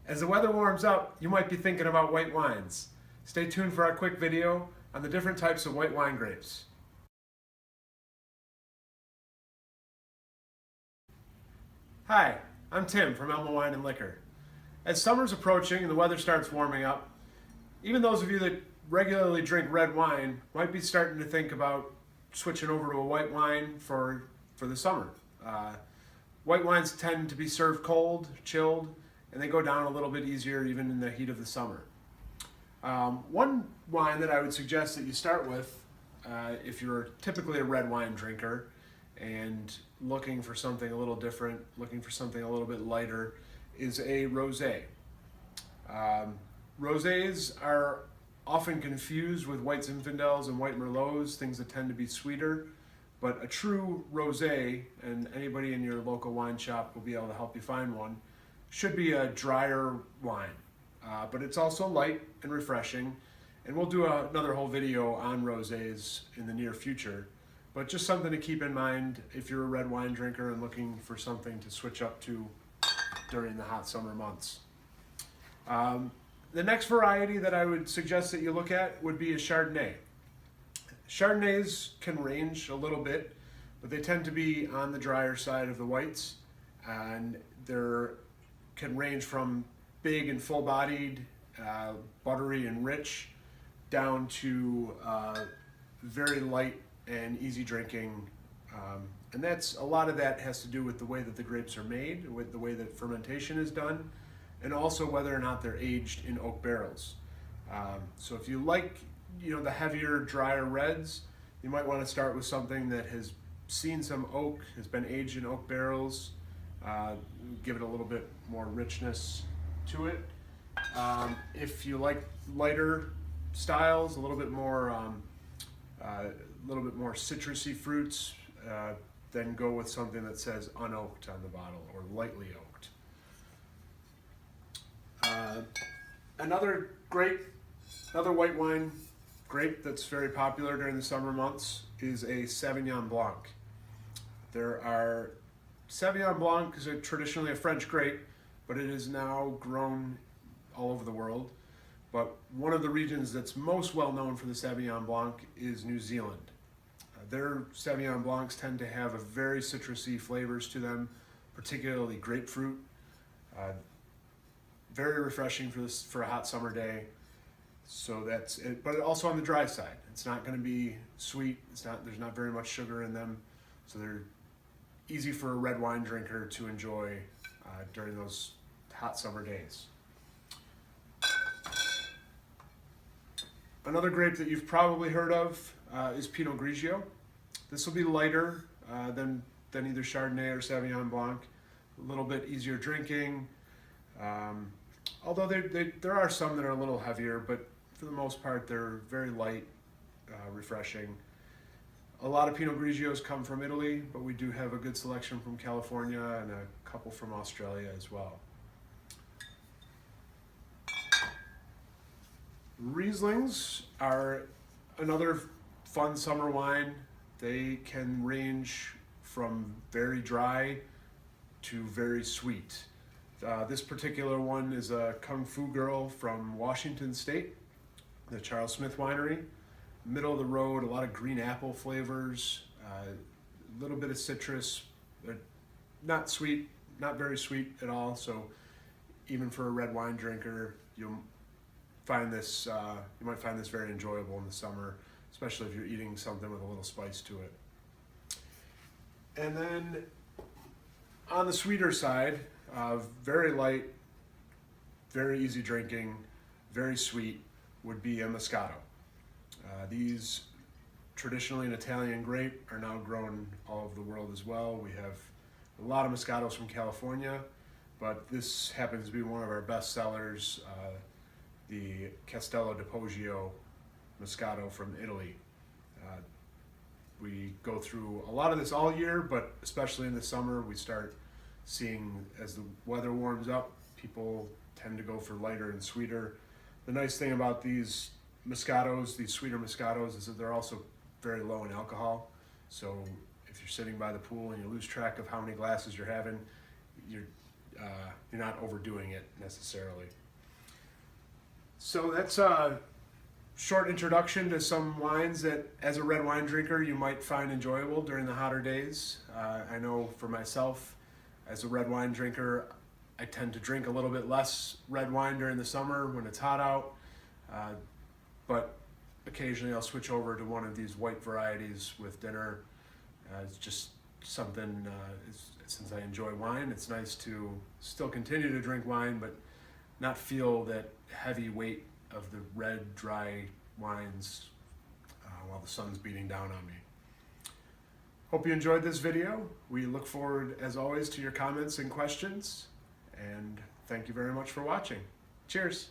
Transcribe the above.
As the weather warms up, you might be thinking about white wines. Stay tuned for our quick video on the different types of white wine grapes. Hi, I'm Tim from Elma Wine and Liquor. As summer's approaching and the weather starts warming up, even those of you that regularly drink red wine might be starting to think about switching over to a white wine for the summer. White wines tend to be served cold, chilled, and they go down a little bit easier even in the heat of the summer. One wine that I would suggest that you start with, if you're typically a red wine drinker and looking for something a little different, looking for something a little bit lighter, is a rosé. Rosés are often confused with white Zinfandels and white Merlots, things that tend to be sweeter. But a true rosé, and anybody in your local wine shop will be able to help you find one, should be a drier wine. But it's also light and refreshing. And we'll do another whole video on rosés in the near future. But just something to keep in mind if you're a red wine drinker and looking for something to switch up to during the hot summer months. The next variety that I would suggest that you look at would be a Chardonnay. Chardonnays can range a little bit, but they tend to be on the drier side of the whites, and they can range from big and full-bodied, buttery and rich, down to very light and easy drinking. And a lot of that has to do with the way that the grapes are made, with the way that fermentation is done, and also whether or not they're aged in oak barrels. So if you like the heavier, drier reds, you might want to start with something that has seen some oak, has been aged in oak barrels, give it a little bit more richness to it. If you like lighter styles, a little bit more citrusy fruits, then go with something that says unoaked on the bottle or lightly oaked. Another white wine grape that's very popular during the summer months is a Semyon Blanc. Semyon Blanc is traditionally a French grape, but it is now grown all over the world. But one of the regions that's most well known for the Semyon Blanc is New Zealand. Their Semyon Blancs tend to have a very citrusy flavors to them, particularly grapefruit. Very refreshing for a hot summer day. So that's it, but also on the dry side. It's not going to be sweet. There's not very much sugar in them, so they're easy for a red wine drinker to enjoy during those hot summer days. Another grape that you've probably heard of is Pinot Grigio. This will be lighter than either Chardonnay or Semyon Blanc. A little bit easier drinking. Although there are some that are a little heavier, but for the most part, they're very light, refreshing. A lot of Pinot Grigios come from Italy, but we do have a good selection from California and a couple from Australia as well. Rieslings are another fun summer wine. They can range from very dry to very sweet. This particular one is a Kung Fu Girl from Washington State, the Charles Smith Winery. Middle of the road, a lot of green apple flavors, a little bit of citrus. They're not sweet, not very sweet at all. So even for a red wine drinker, you might find this very enjoyable in the summer, especially if you're eating something with a little spice to it. And then on the sweeter side, very light, very easy drinking, very sweet would be a Moscato. These, traditionally an Italian grape, are now grown all over the world as well. We have a lot of Moscatos from California, but this happens to be one of our best sellers, the Castello di Poggio Moscato from Italy. We go through a lot of this all year, but especially in the summer, we start seeing, as the weather warms up, people tend to go for lighter and sweeter. The nice thing about these Moscatos, these sweeter Moscatos, is that they're also very low in alcohol. So if you're sitting by the pool and you lose track of how many glasses you're having, you're you're not overdoing it necessarily. So that's a short introduction to some wines that, as a red wine drinker, you might find enjoyable during the hotter days. I know for myself, as a red wine drinker, I tend to drink a little bit less red wine during the summer when it's hot out, but occasionally I'll switch over to one of these white varieties with dinner. It's just something, since I enjoy wine, it's nice to still continue to drink wine, but not feel that heavy weight of the red, dry wines while the sun's beating down on me. Hope you enjoyed this video. We look forward, as always, to your comments and questions, and thank you very much for watching. Cheers!